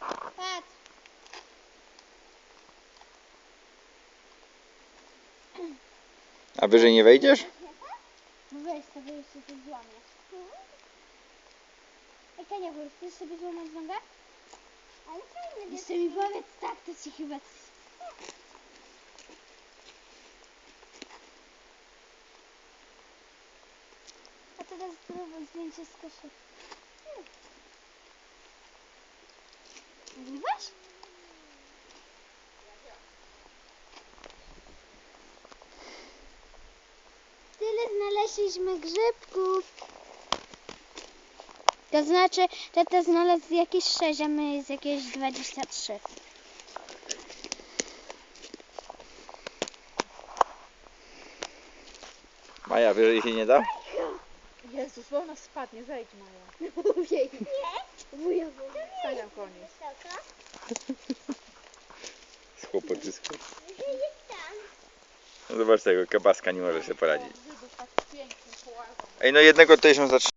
Patrz. A wyżej nie wejdziesz? No weź sobie jeszcze to złamiesz. Ej, Kania, bo chcesz sobie złamać nogę? Ale fajnie. Jeszcze mi powiedz tak, to ci chyba... A teraz zrób zdjęcie z koszy. Nagrywasz? Tyle znaleźliśmy grzybków. To znaczy, tata znalazł jakieś 6, a my jest jakieś 23. Maja, wyżej się nie da? Jezus, bo ona spadnie, zejdź Maja. Mówię. Nie? Wuja, Stawiam koniec. Z chłopotysku. Jest tam. No zobacz tego, kabaska nie może sobie poradzić. Grzybów tak pięknie połazą. Ej, no jednego tutaj się zatrzyma.